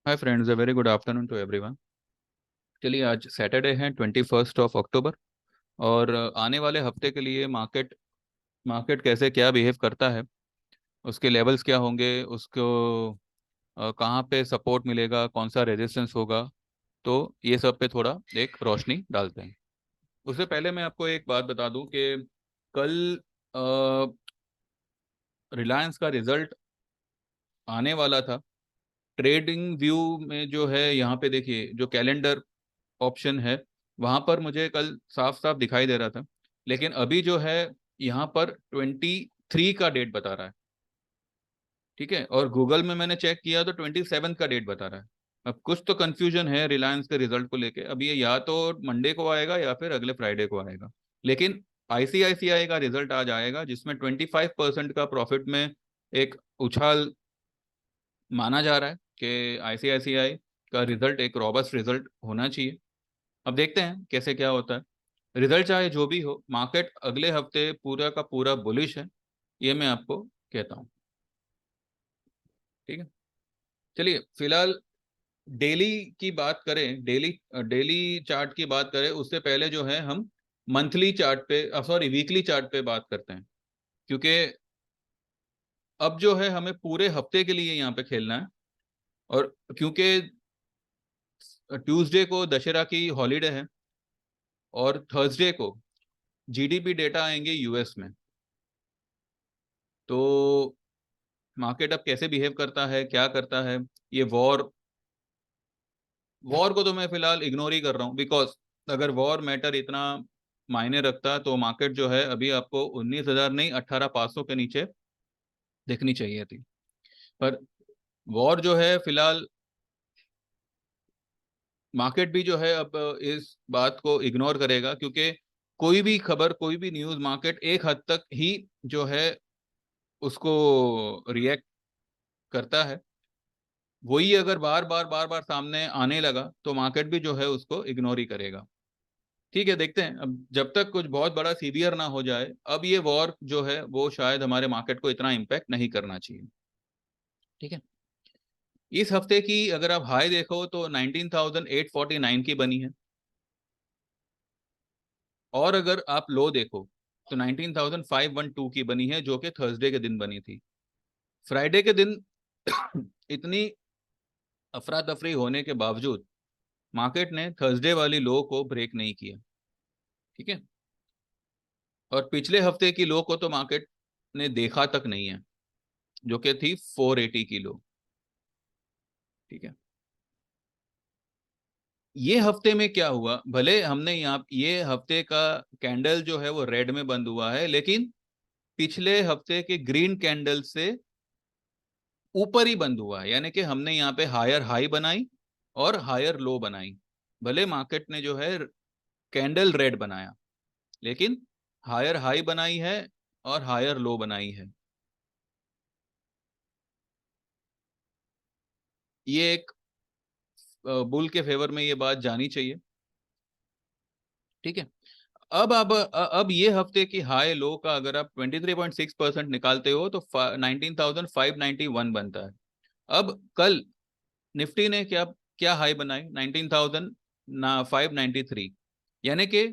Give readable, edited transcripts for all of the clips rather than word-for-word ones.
Hi friends, a very good afternoon to everyone. चलिए, आज Saturday है 21 अक्टूबर। और आने वाले हफ्ते के लिए मार्केट मार्केट कैसे क्या बिहेव करता है, उसके लेवल्स क्या होंगे, उसको कहाँ पे सपोर्ट मिलेगा, कौन सा रेजिस्टेंस होगा, तो ये सब पे थोड़ा एक रोशनी डालते हैं। उससे पहले मैं आपको एक बात बता दूं कि कल रिलायंस का रिजल्ट आने वाला था। ट्रेडिंग व्यू में जो है, यहाँ पे देखिए जो कैलेंडर ऑप्शन है, वहां पर मुझे कल साफ साफ दिखाई दे रहा था। लेकिन अभी जो है, यहाँ पर 23 का डेट बता रहा है। ठीक है, और गूगल में मैंने चेक किया तो 27 का डेट बता रहा है। अब कुछ तो कंफ्यूजन है रिलायंस के रिजल्ट को लेके। अब ये या तो मंडे को आएगा या फिर अगले फ्राइडे को आएगा। लेकिन आईसीआईसीआई का रिजल्ट आज आएगा, जिसमें 25% का प्रॉफिट में एक उछाल माना जा रहा है कि आईसीआईसीआई का रिजल्ट एक रॉबस्ट रिजल्ट होना चाहिए। अब देखते हैं कैसे क्या होता है। रिजल्ट चाहे जो भी हो, मार्केट अगले हफ्ते पूरा का पूरा बुलिश है, ये मैं आपको कहता हूँ। ठीक है, चलिए फिलहाल डेली की बात करें। डेली डेली चार्ट की बात करें उससे पहले जो है, हम मंथली चार्ट पे, सॉरी वीकली चार्ट पे बात करते हैं। क्योंकि अब जो है हमें पूरे हफ्ते के लिए यहाँ पे खेलना है। और क्योंकि ट्यूसडे को दशहरा की हॉलीडे है और थर्सडे को जीडीपी डेटा आएंगे यूएस में। तो मार्केट अब कैसे बिहेव करता है, क्या करता है, ये वॉर वॉर को तो मैं फिलहाल इग्नोर ही कर रहा हूँ। बिकॉज अगर वॉर मैटर इतना मायने रखता तो मार्केट जो है अभी आपको 19,000 नहीं 18,500 के नीचे दिखनी चाहिए थी। पर वॉर जो है फिलहाल, मार्केट भी जो है अब इस बात को इग्नोर करेगा। क्योंकि कोई भी खबर, कोई भी न्यूज़, मार्केट एक हद तक ही जो है उसको रिएक्ट करता है। वही अगर बार बार बार बार सामने आने लगा तो मार्केट भी जो है उसको इग्नोर ही करेगा। ठीक है, देखते हैं। अब जब तक कुछ बहुत बड़ा सीवियर ना हो जाए, अब ये वॉर जो है वो शायद हमारे मार्केट को इतना इम्पैक्ट नहीं करना चाहिए। ठीक है, इस हफ्ते की अगर आप हाई देखो तो 19,849 की बनी है। और अगर आप लो देखो तो 19,512 की बनी है, जो कि थर्सडे के दिन बनी थी। फ्राइडे के दिन इतनी अफरा तफरी होने के बावजूद मार्केट ने थर्सडे वाली लो को ब्रेक नहीं किया। ठीक है, और पिछले हफ्ते की लो को तो मार्केट ने देखा तक नहीं है, जो कि थी 480 की लो। ठीक है, ये हफ्ते में क्या हुआ, भले हमने यहाँ ये हफ्ते का कैंडल जो है वो रेड में बंद हुआ है, लेकिन पिछले हफ्ते के ग्रीन कैंडल से ऊपर ही बंद हुआ है। यानी कि हमने यहाँ पे हायर हाई बनाई और हायर लो बनाई। भले मार्केट ने जो है कैंडल रेड बनाया, लेकिन हायर हाई बनाई है और हायर लो बनाई है। ये एक बुल के फेवर में ये बात जानी चाहिए। ठीक है, अब ये हफ्ते की हाई लो का अगर आप 23.6% निकालते हो तो 19,591 बनता है। अब कल निफ्टी ने क्या क्या हाई बनाई, 19,593। यानी कि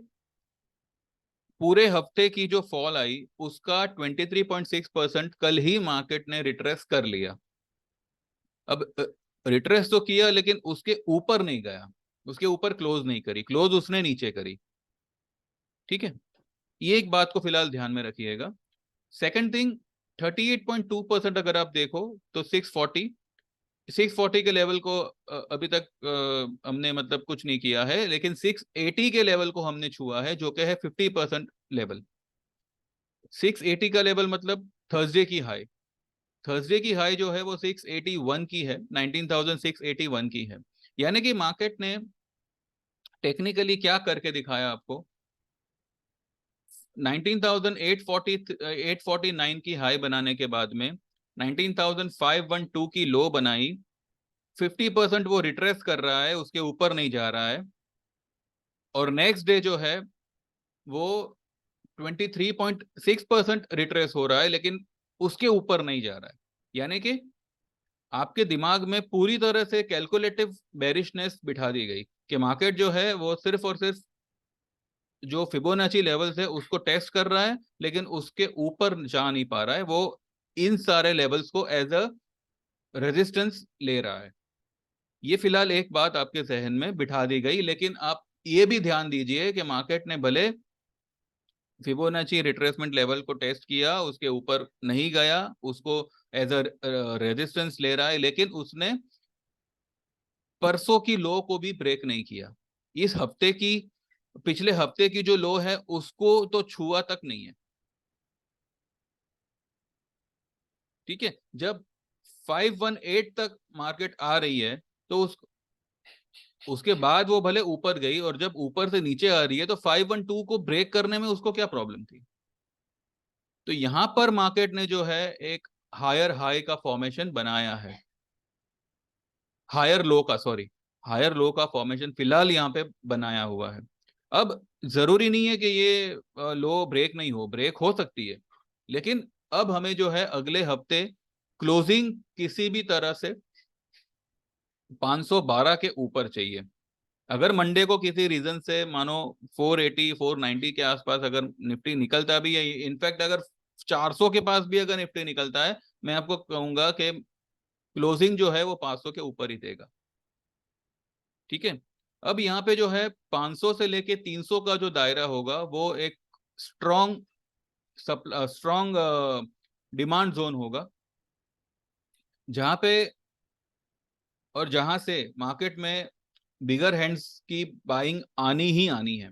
पूरे हफ्ते की जो फॉल आई उसका 23.6% कल ही मार्केट ने रिट्रेस कर लिया। अब रिट्रेस तो किया, लेकिन उसके ऊपर नहीं गया, उसके ऊपर क्लोज नहीं करी, क्लोज उसने नीचे करी। ठीक है, ये एक बात को फिलहाल ध्यान में रखिएगा। सेकंड थिंग, 38.2% अगर आप देखो तो 640 के लेवल को अभी तक हमने मतलब कुछ नहीं किया है, लेकिन 680 के लेवल को हमने छुआ है, जो कि है 50% लेवल। 680 का लेवल मतलब थर्सडे की हाई। थर्सडे की हाई जो है वो 681 की है, 19,681 की है। यानी कि मार्केट ने टेक्निकली क्या करके दिखाया आपको, 19,840 849 की हाई बनाने के बाद में 19,512 की लो बनाई। 50% वो रिट्रेस कर रहा है, उसके ऊपर नहीं जा रहा है। और नेक्स्ट डे जो है वो 23.6% रिट्रेस हो रहा है, लेकिन उसके ऊपर नहीं जा रहा है। यानी कि आपके दिमाग में पूरी तरह से कैलकुलेटिव बेरिशनेस बिठा दी गई कि मार्केट जो है वो सिर्फ और सिर्फ जो फिबोनाची लेवल्स है उसको टेस्ट कर रहा है, लेकिन उसके ऊपर जा नहीं पा रहा है। वो इन सारे लेवल्स को एज अ रेजिस्टेंस ले रहा है। ये फिलहाल एक बात आपके जहन में बिठा दी गई, लेकिन आप ये भी ध्यान दीजिए कि मार्केट ने भले फिबोनाची रिट्रेसमेंट लेवल को टेस्ट किया, उसके ऊपर नहीं गया, उसको एज अ रेजिस्टेंस ले रहा है, लेकिन उसने परसों की लो को भी ब्रेक नहीं किया। इस हफ्ते की, पिछले हफ्ते की जो लो है उसको तो छुआ तक नहीं है। ठीक है, जब 518 तक मार्केट आ रही है तो उसके बाद वो भले ऊपर गई, और जब ऊपर से नीचे आ रही है तो 512 को ब्रेक करने में उसको क्या प्रॉब्लम थी। तो यहां पर मार्केट ने जो है एक हायर हाई का फॉर्मेशन बनाया है, हायर लो का, सॉरी, हायर लो का फॉर्मेशन फिलहाल यहाँ पे बनाया हुआ है। अब जरूरी नहीं है कि ये लो ब्रेक नहीं हो, ब्रेक हो सकती है, लेकिन अब हमें जो है अगले हफ्ते क्लोजिंग किसी भी तरह से 512 के ऊपर चाहिए। अगर मंडे को किसी रीजन से मानो 480 490 के आसपास अगर निफ्टी निकलता भी है, इनफैक्ट अगर 400 के पास भी अगर निफ्टी निकलता है, मैं आपको कहूंगा कि क्लोजिंग जो है वो 500 के ऊपर ही देगा। ठीक है, अब यहाँ पे जो है 500 से लेके 300 का जो दायरा होगा वो एक स्ट्रॉन्ग स्ट्रॉन्ग डिमांड जोन होगा, जहां पे और जहां से मार्केट में बिगर हैंड्स की बाइंग आनी ही आनी है।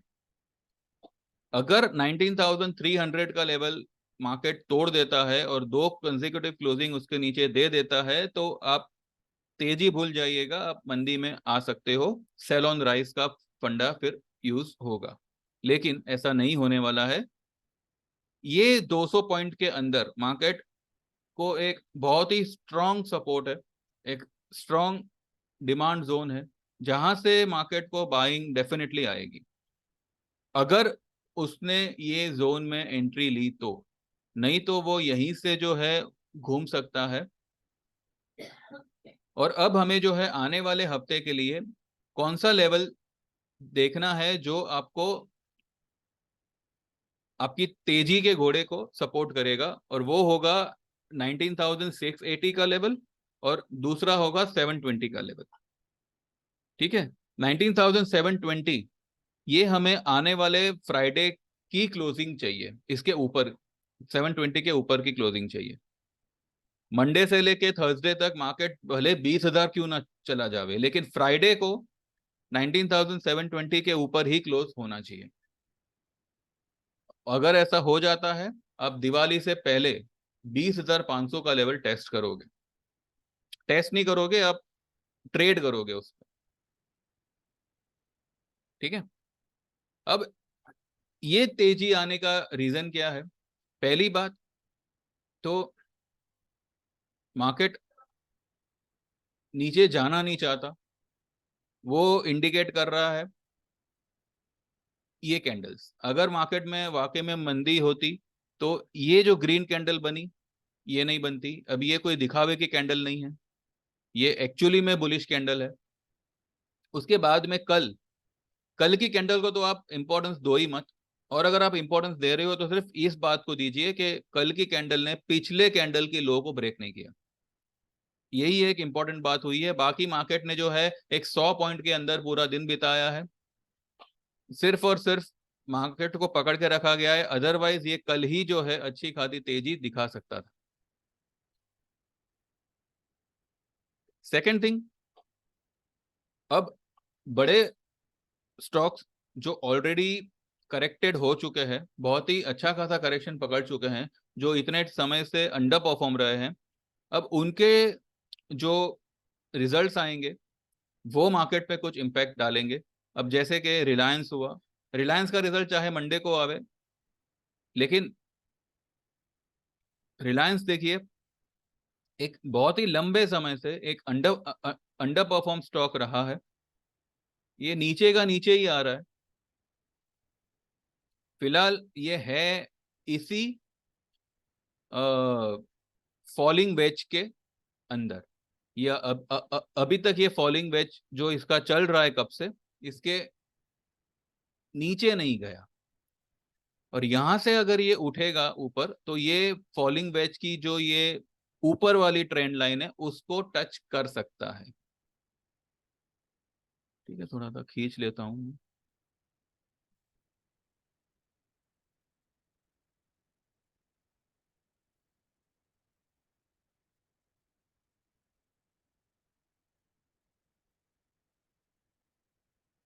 अगर 19,300 का लेवल मार्केट तोड़ देता है और दो कंसेक्यूटिव क्लोजिंग उसके नीचे दे देता है, तो आप तेजी भूल जाइएगा, आप मंदी में आ सकते हो, सेल ऑन राइज का फंडा फिर यूज होगा। लेकिन ऐसा नहीं होने वाला है। ये 200 पॉइंट के अंदर मार्केट को एक बहुत ही स्ट्रांग सपोर्ट है, एक स्ट्रांग डिमांड जोन है, जहां से मार्केट को बाइंग डेफिनेटली आएगी अगर उसने ये जोन में एंट्री ली तो। नहीं तो वो यहीं से जो है घूम सकता है। और अब हमें जो है आने वाले हफ्ते के लिए कौन सा लेवल देखना है जो आपको आपकी तेजी के घोड़े को सपोर्ट करेगा, और वो होगा 19,680 का लेवल, और दूसरा होगा 720 का लेवल। ठीक है, 19,720 ये हमें आने वाले फ्राइडे की क्लोजिंग चाहिए, इसके ऊपर 720 के ऊपर की क्लोजिंग चाहिए। मंडे से लेके थर्सडे तक मार्केट भले 20,000 क्यों ना चला जावे, लेकिन फ्राइडे को 19,720 के ऊपर ही क्लोज होना चाहिए। अगर ऐसा हो जाता है, अब दिवाली से पहले 20,500 का लेवल टेस्ट करोगे, टेस्ट नहीं करोगे आप, ट्रेड करोगे उस पर। ठीक है, अब ये तेजी आने का रीजन क्या है। पहली बात तो मार्केट नीचे जाना नहीं चाहता, वो इंडिकेट कर रहा है ये कैंडल्स। अगर मार्केट में वाकई में मंदी होती तो ये जो ग्रीन कैंडल बनी ये नहीं बनती। अब ये कोई दिखावे की कैंडल नहीं है, ये एक्चुअली में बुलिश कैंडल है। उसके बाद में कल, कल की कैंडल को तो आप इंपॉर्टेंस दो ही मत, और अगर आप इंपॉर्टेंस दे रहे हो तो सिर्फ इस बात को दीजिए कि कल की कैंडल ने पिछले कैंडल की लो को ब्रेक नहीं किया। यही एक इंपॉर्टेंट बात हुई है। बाकी मार्केट ने जो है एक 100 पॉइंट के अंदर पूरा दिन बिताया है, सिर्फ और सिर्फ मार्केट को पकड़ के रखा गया है, अदरवाइज ये कल ही जो है अच्छी खासी तेजी दिखा सकता था। सेकेंड थिंग, अब बड़े स्टॉक्स जो ऑलरेडी करेक्टेड हो चुके हैं, बहुत ही अच्छा खासा करेक्शन पकड़ चुके हैं, जो इतने समय से अंडर परफॉर्म रहे हैं, अब उनके जो रिजल्ट्स आएंगे वो मार्केट पे कुछ इम्पैक्ट डालेंगे। अब जैसे कि रिलायंस हुआ, रिलायंस का रिजल्ट चाहे मंडे को आवे, लेकिन रिलायंस देखिए एक बहुत ही लंबे समय से एक अंडर अंडर परफॉर्म स्टॉक रहा है, ये नीचे का नीचे ही आ रहा है। फिलहाल ये है इसी फॉलिंग वेज के अंदर। या अभी तक ये फॉलिंग वेज जो इसका चल रहा है कब से, इसके नीचे नहीं गया, और यहां से अगर ये उठेगा ऊपर तो ये फॉलिंग वेज की जो ये ऊपर वाली ट्रेंड लाइन है उसको टच कर सकता है। ठीक है, थोड़ा सा खींच लेता हूं।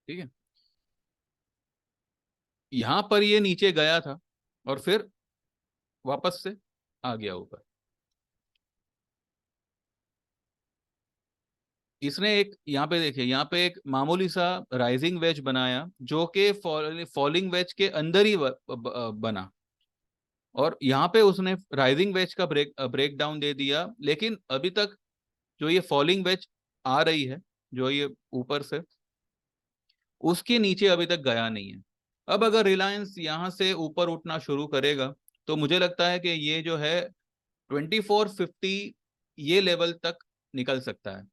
ठीक है, यहां पर ये नीचे गया था और फिर वापस से आ गया ऊपर। इसने एक यहाँ पे देखिए, यहाँ पे एक मामूली सा राइजिंग वेज बनाया जो कि फॉलिंग वेज के अंदर ही बना, और यहाँ पे उसने राइजिंग वेज का ब्रेक डाउन दे दिया, लेकिन अभी तक जो ये फॉलिंग वेज आ रही है, जो ये ऊपर से, उसके नीचे अभी तक गया नहीं है। अब अगर रिलायंस यहाँ से ऊपर उठना शुरू करेगा तो मुझे लगता है कि ये जो है 2450 ये लेवल तक निकल सकता है।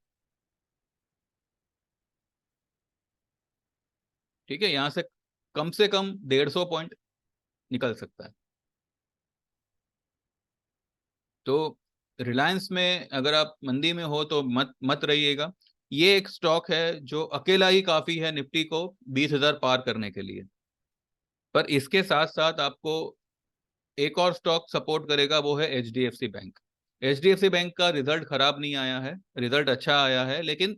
ठीक है, यहाँ से कम 150 पॉइंट निकल सकता है। तो रिलायंस में अगर आप मंदी में हो तो मत मत रहिएगा। ये एक स्टॉक है जो अकेला ही काफी है निफ्टी को 20,000 पार करने के लिए। पर इसके साथ साथ आपको एक और स्टॉक सपोर्ट करेगा, वो है H D F C bank. H D F C bank का रिजल्ट खराब नहीं आया है, रिजल्ट अच्छा आया है, लेकिन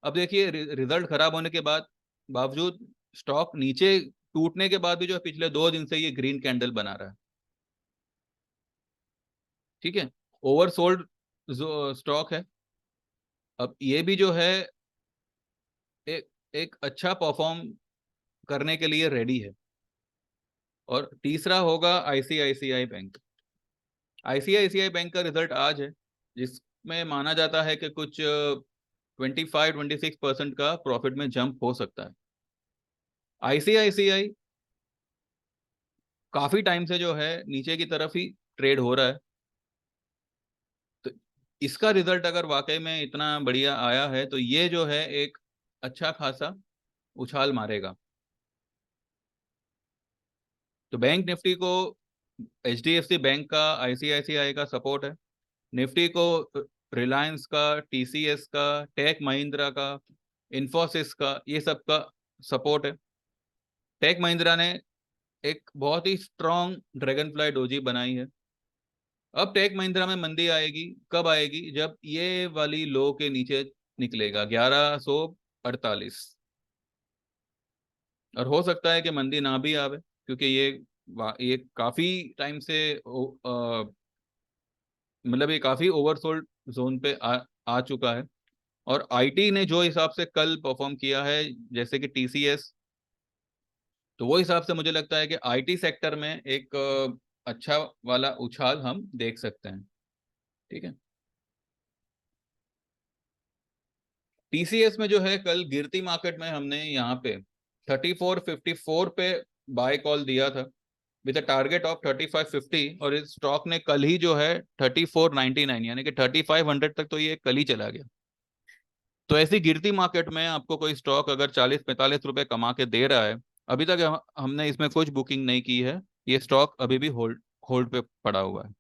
अब देखिए रिजल्ट खराब होने के बाद बावजूद स्टॉक नीचे टूटने के बाद भी जो है पिछले 2 दिन से ये ग्रीन कैंडल बना रहा है। ठीक है, ओवरसोल्ड स्टॉक है। अब ये भी जो है एक एक अच्छा परफॉर्म करने के लिए रेडी है। और तीसरा होगा आईसीआईसीआई बैंक। आईसीआईसीआई बैंक का रिजल्ट आज है, जिसमें माना जाता है कि कुछ 25-26% का प्रॉफिट में जंप हो सकता है। आईसीआईसीआई काफी टाइम से जो है नीचे की तरफ ही ट्रेड हो रहा है, तो इसका रिजल्ट अगर वाकई में इतना बढ़िया आया है तो ये जो है एक अच्छा खासा उछाल मारेगा। तो बैंक निफ्टी को H D F C bank का, आईसीआईसीआई का सपोर्ट है। निफ्टी को रिलायंस का, टीसीएस का, टेक महिंद्रा का, इन्फोसिस का, ये सब का सपोर्ट है। टेक महिंद्रा ने एक बहुत ही स्ट्रॉन्ग ड्रैगन फ्लाई डोजी बनाई है। अब टेक महिंद्रा में मंदी आएगी, कब आएगी? जब ये वाली लो के नीचे निकलेगा 1148। और हो सकता है कि मंदी ना भी आवे, क्योंकि ये काफी टाइम से मतलब ये काफी ओवरसोल्ड जोन पे आ चुका है। और आईटी ने जो हिसाब से कल परफॉर्म किया है, जैसे कि टीसीएस, तो वो हिसाब से मुझे लगता है कि आईटी सेक्टर में एक अच्छा वाला उछाल हम देख सकते हैं। ठीक है, टीसीएस में जो है कल गिरती मार्केट में हमने यहाँ पे 3454 पे बाय कॉल दिया था विद अ टारगेट ऑफ 3550, और इस स्टॉक ने कल ही जो है 3499 यानी कि 3500 तक तो ये कल ही चला गया। तो ऐसी गिरती मार्केट में आपको कोई स्टॉक अगर 40-45 रुपए कमा के दे रहा है, अभी तक हमने इसमें कुछ बुकिंग नहीं की है, ये स्टॉक अभी भी होल्ड होल्ड पे पड़ा हुआ है।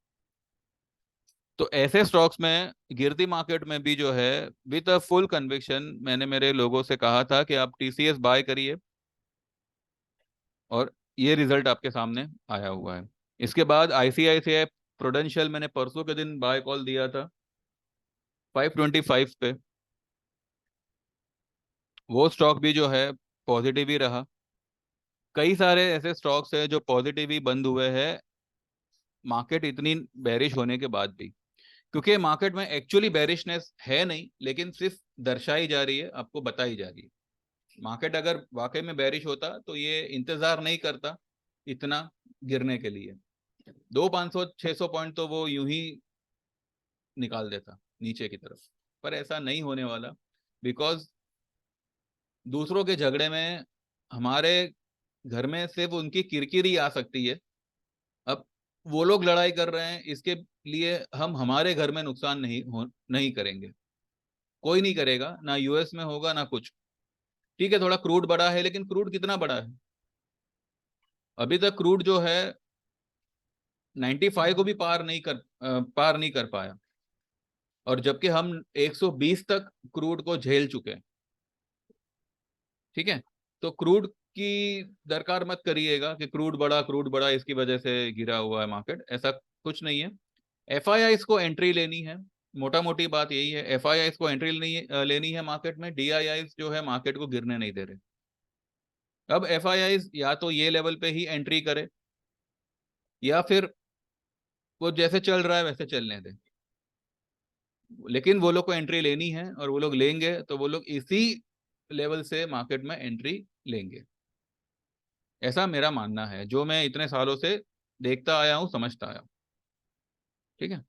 तो ऐसे स्टॉक्स में गिरती मार्केट में भी जो है विद अ फुल कन्विक्शन मैंने मेरे लोगों से कहा था कि आप टीसीएस बाय करिए, और ये रिजल्ट आपके सामने आया हुआ है। इसके बाद आईसीआईसीआई प्रूडेंशियल मैंने परसों के दिन बाय कॉल दिया था 525 पे। वो स्टॉक भी जो है पॉजिटिव ही रहा। कई सारे ऐसे स्टॉक्स है जो पॉजिटिव ही बंद हुए हैं मार्केट इतनी बेरिश होने के बाद भी, क्योंकि मार्केट में एक्चुअली बेरिशनेस है नहीं, लेकिन सिर्फ दर्शाई जा रही है, आपको बताई जा रही है। मार्केट अगर वाकई में बेरिश होता तो ये इंतजार नहीं करता इतना गिरने के लिए। 200-500-600 पॉइंट तो वो यूं ही निकाल देता नीचे की तरफ। पर ऐसा नहीं होने वाला, बिकॉज दूसरों के झगड़े में हमारे घर में सिर्फ उनकी किरकिरी आ सकती है। अब वो लोग लड़ाई कर रहे हैं, इसके लिए हम हमारे घर में नुकसान नहीं करेंगे। कोई नहीं करेगा, ना यूएस में होगा ना कुछ। ठीक है, थोड़ा क्रूड बड़ा है, लेकिन क्रूड कितना बड़ा है? अभी तक क्रूड जो है 95 को भी पार नहीं कर पाया, और जबकि हम 120 तक क्रूड को झेल चुके हैं। ठीक है, तो क्रूड की दरकार मत करिएगा कि क्रूड बड़ा इसकी वजह से गिरा हुआ है मार्केट, ऐसा कुछ नहीं है। एफआईआईस को एंट्री लेनी है, मोटा मोटी बात यही है। एफआईआईस को एंट्री लेनी है मार्केट में, डीआईआईस जो है मार्केट को गिरने नहीं दे रहे। अब एफआईआईस या तो ये लेवल पे ही एंट्री करे, या फिर वो जैसे चल रहा है वैसे चलने दे। लेकिन वो लोग को एंट्री लेनी है, और वो लोग लेंगे तो वो लोग इसी लेवल से मार्केट में एंट्री लेंगे। ऐसा मेरा मानना है, जो मैं इतने सालों से देखता आया हूँ, समझता आया हूँ। ठीक है,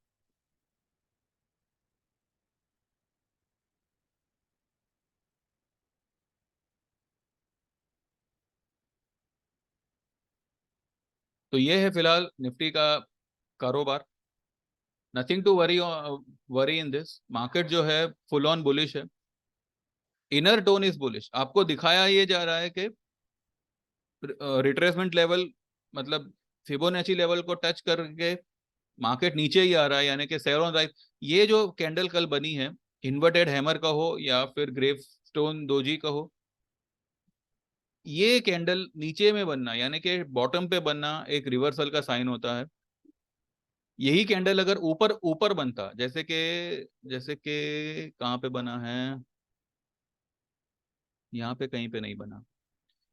तो ये है फिलहाल निफ्टी का कारोबार। Nothing to worry in this. Market जो है फुल ऑन बुलिश है, इनर टोन इज बुलिश। आपको दिखाया ये जा रहा है कि रिट्रेसमेंट लेवल, मतलब फिबोनाची लेवल को टच करके मार्केट नीचे ही आ रहा है, यानी कि सेवरन राइज। ये जो कैंडल कल बनी है, इन्वर्टेड हैमर का हो या फिर ग्रेव स्टोन दोजी का हो, ये कैंडल नीचे में बनना यानी कि बॉटम पे बनना एक रिवर्सल का साइन होता है। यही कैंडल अगर ऊपर ऊपर बनता, जैसे कि कहाँ पे बना है, यहाँ पे कहीं पे नहीं बना।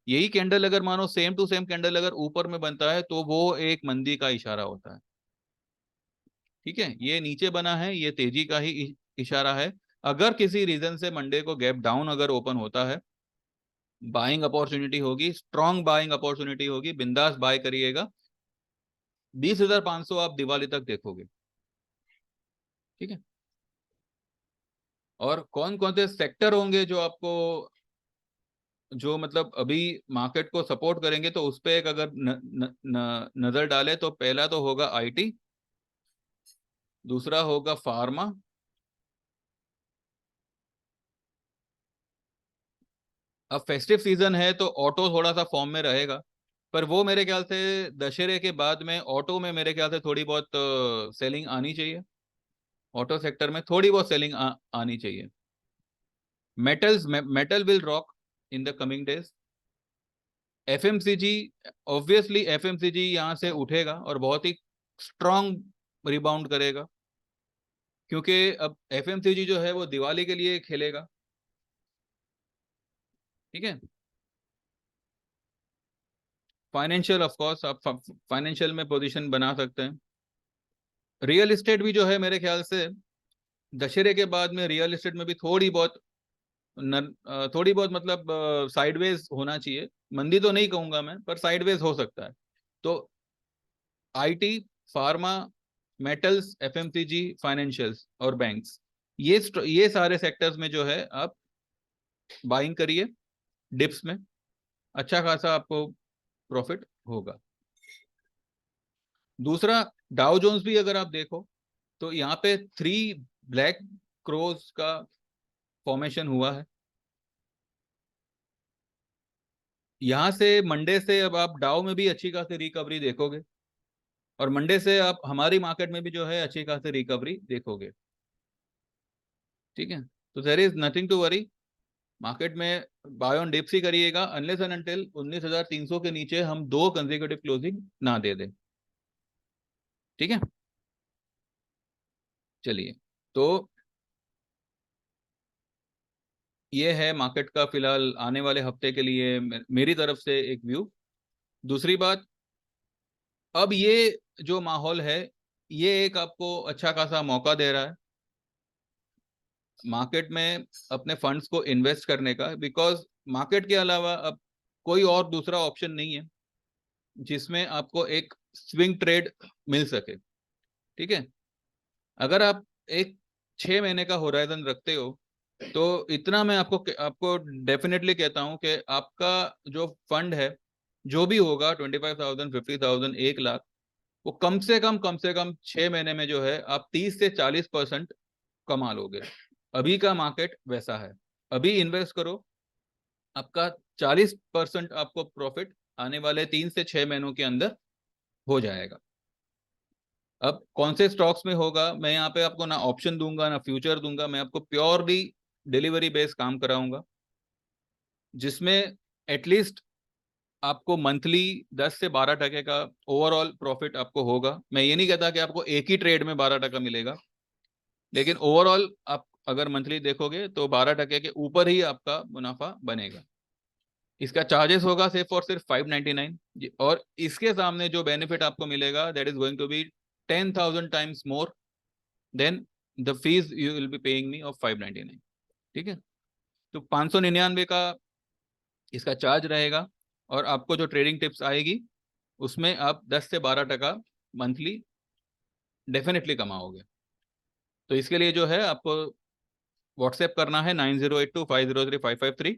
यही कैंडल अगर मानो सेम टू सेम कैंडल अगर ऊपर में बनता है, तो वो एक मंदी का इशारा होता है। ठीक है, ये नीचे बना है, ये तेजी का ही इशारा है। अगर किसी रीजन से मंडे को गैप डाउन अगर ओपन होता है, बाइंग अपॉर्चुनिटी होगी, स्ट्रॉन्ग बाइंग अपॉर्चुनिटी होगी, बिंदास बाय करिएगा। 20,500 आप दिवाली तक देखोगे। ठीक है, और कौन कौन से सेक्टर होंगे जो आपको, जो मतलब अभी मार्केट को सपोर्ट करेंगे, तो उस पे एक अगर नजर डाले, तो पहला तो होगा आईटी, दूसरा होगा फार्मा। अब फेस्टिव सीजन है तो ऑटो थोड़ा सा फॉर्म में रहेगा, पर वो मेरे ख्याल से दशहरे के बाद में ऑटो में मेरे ख्याल से थोड़ी बहुत सेलिंग आनी चाहिए। ऑटो सेक्टर में थोड़ी बहुत सेलिंग आनी चाहिए। Metal will rock in the coming days. FMCG, obviously FMCG यहाँ से उठेगा और बहुत ही स्ट्रांग रिबाउंड करेगा, क्योंकि अब एफएमसीजी जो है वो दिवाली के लिए खेलेगा। ठीक है, फाइनेंशियल ऑफ कोर्स आप फाइनेंशियल में पोजीशन बना सकते हैं। रियल एस्टेट भी जो है मेरे ख्याल से दशहरे के बाद में रियल एस्टेट में भी थोड़ी बहुत मतलब साइडवेज होना चाहिए। मंदी तो नहीं कहूंगा मैं, पर साइडवेज हो सकता है। तो IT, pharma, metals, FMCG, financials और बैंक्स, ये सारे सेक्टर्स में जो है आप बाइंग करिए डिप्स में। अच्छा खासा आपको प्रॉफिट होगा। दूसरा, डाउ जोन्स भी अगर आप देखो, तो यहाँ पे 3 ब्लैक क्रोज का फॉर्मेशन हुआ है। यहाँ से मंडे से अब आप डाउ में भी अच्छी खासी रिकवरी देखोगे, और मंडे से आप हमारी मार्केट में भी जो है अच्छी खासी रिकवरी देखोगे। ठीक है, तो there is nothing to worry. Market में बाय ऑन डिप्स ही करिएगा, अनलेस एंड अनटिल 19,300 के नीचे हम 2 कंसेक्यूटिव क्लोजिंग ना दे दें। ठीक है, चलिए। तो ये है मार्केट का फिलहाल आने वाले हफ्ते के लिए मेरी तरफ से एक व्यू। दूसरी बात, अब ये जो माहौल है, ये एक आपको अच्छा खासा मौका दे रहा है मार्केट में अपने फंड्स को इन्वेस्ट करने का, बिकॉज मार्केट के अलावा अब कोई और दूसरा ऑप्शन नहीं है जिसमें आपको एक स्विंग ट्रेड मिल सके। ठीक है, अगर आप एक 6 महीने का होराइजन रखते हो, तो इतना मैं आपको आपको डेफिनेटली कहता हूं कि आपका जो फंड है, जो भी होगा 25,000, 50,000, 1 लाख, वो कम से कम 6 महीने में जो है आप 30 से 40% कमा लोगे अभी का मार्केट वैसा है, अभी इन्वेस्ट करो, आपका 40% आपको प्रॉफिट आने वाले 3 से 6 महीनों के अंदर हो जाएगा। अब कौन से स्टॉक्स में होगा, मैं यहाँ पे आपको ना ऑप्शन दूंगा ना फ्यूचर दूंगा, मैं आपको प्योरली डिलीवरी बेस्ड काम कराऊंगा, जिसमें एटलीस्ट आपको मंथली 10 से 12% का ओवरऑल प्रॉफिट आपको होगा। मैं ये नहीं कहता कि आपको एक ही ट्रेड में 12% मिलेगा, लेकिन ओवरऑल आप अगर मंथली देखोगे तो 12% के ऊपर ही आपका मुनाफा बनेगा। इसका चार्जेस होगा सिर्फ और सिर्फ 599, और इसके सामने जो बेनिफिट आपको मिलेगा that is going to be 10,000 times more than the fees you will be paying me of 599। ठीक है, तो 599 का इसका चार्ज रहेगा, और आपको जो ट्रेडिंग टिप्स आएगी उसमें आप 10 से 12% मंथली डेफिनेटली कमाओगे। तो इसके लिए जो है आपको व्हाट्सएप करना है 9082503553,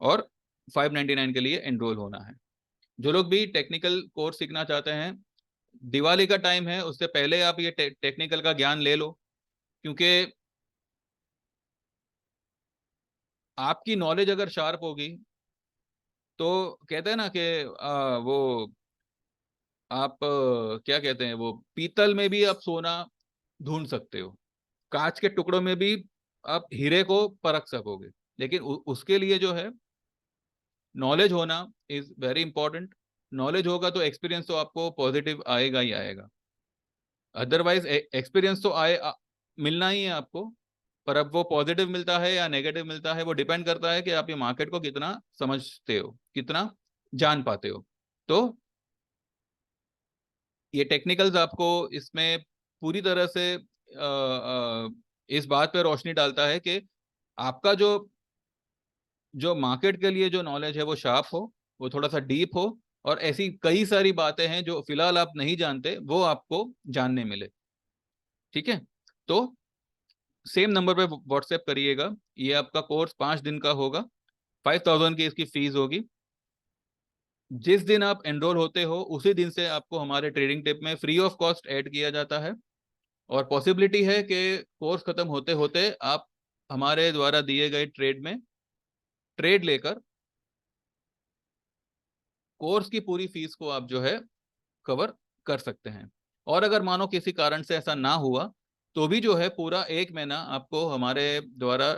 और 599 के लिए एनरोल होना है। जो लोग भी टेक्निकल कोर्स सीखना चाहते हैं, दिवाली का टाइम है, उससे पहले आप ये टेक्निकल का ज्ञान ले लो, क्योंकि आपकी नॉलेज अगर शार्प होगी तो कहते हैं ना कि वो आप क्या कहते हैं, वो पीतल में भी आप सोना ढूंढ सकते हो, कांच के टुकड़ों में भी आप हीरे को परख सकोगे, लेकिन उसके लिए जो है नॉलेज होना इज वेरी इंपॉर्टेंट। नॉलेज होगा तो एक्सपीरियंस तो आपको पॉजिटिव आएगा ही आएगा, अदरवाइज एक्सपीरियंस तो मिलना ही है आपको, पर अब वो पॉजिटिव मिलता है या नेगेटिव मिलता है वो डिपेंड करता है कि आप ये मार्केट को कितना समझते हो, कितना जान पाते हो। तो ये टेक्निकल्स आपको इसमें पूरी तरह से इस बात पर रोशनी डालता है कि आपका जो जो मार्केट के लिए जो नॉलेज है वो शार्प हो, वो थोड़ा सा डीप हो, और ऐसी कई सारी बातें हैं जो फिलहाल आप नहीं जानते वो आपको जानने मिले। ठीक है, तो सेम नंबर पे व्हाट्सएप करिएगा। ये आपका कोर्स 5 दिन का होगा, 5,000 की इसकी फीस होगी। जिस दिन आप एनरोल होते हो उसी दिन से आपको हमारे ट्रेडिंग टिप में फ्री ऑफ कॉस्ट ऐड किया जाता है, और पॉसिबिलिटी है कि कोर्स खत्म होते होते आप हमारे द्वारा दिए गए ट्रेड में ट्रेड लेकर कोर्स की पूरी फीस को आप जो है कवर कर सकते हैं। और अगर मानो किसी कारण से ऐसा ना हुआ तो भी जो है पूरा 1 महीना आपको हमारे द्वारा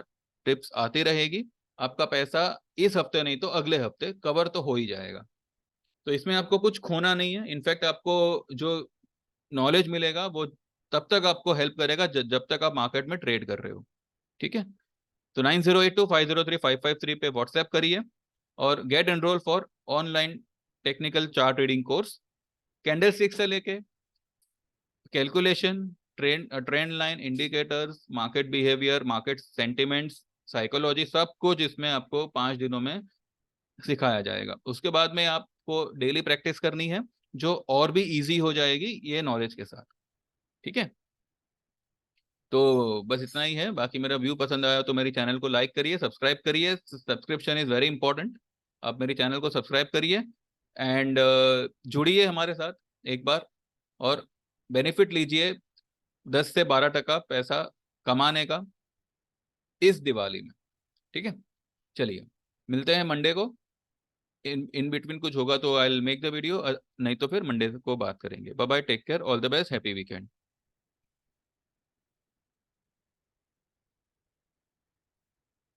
टिप्स आती रहेगी, आपका पैसा इस हफ्ते नहीं तो अगले हफ्ते कवर तो हो ही जाएगा। तो इसमें आपको कुछ खोना नहीं है, इनफैक्ट आपको जो नॉलेज मिलेगा वो तब तक आपको हेल्प करेगा जब तक आप मार्केट में ट्रेड कर रहे हो। ठीक है, तो 9082503553 पे व्हाट्सएप करिए और get enrol for online technical chart trading course. Candlestick से लेके calculation, trend line, indicators, market behaviour, market sentiments, psychology, सब कुछ इसमें आपको 5 दिनों में सिखाया जाएगा। उसके बाद में आपको डेली प्रैक्टिस करनी है, जो और भी इजी हो जाएगी ये नॉलेज के साथ। ठीक है, तो बस इतना ही है। बाकी मेरा व्यू पसंद आया तो मेरी चैनल को लाइक करिए, सब्सक्राइब करिए, सब्सक्रिप्शन इज वेरी इंपॉर्टेंट। आप मेरी चैनल को सब्सक्राइब करिए एंड जुड़िए हमारे साथ एक बार, और बेनिफिट लीजिए 10 से 12% पैसा कमाने का इस दिवाली में। ठीक है, चलिए मिलते हैं मंडे को। इन इन बिटवीन कुछ होगा तो I will make the video, नहीं तो फिर मंडे को बात करेंगे। Bye bye, take care, all the best, happy weekend.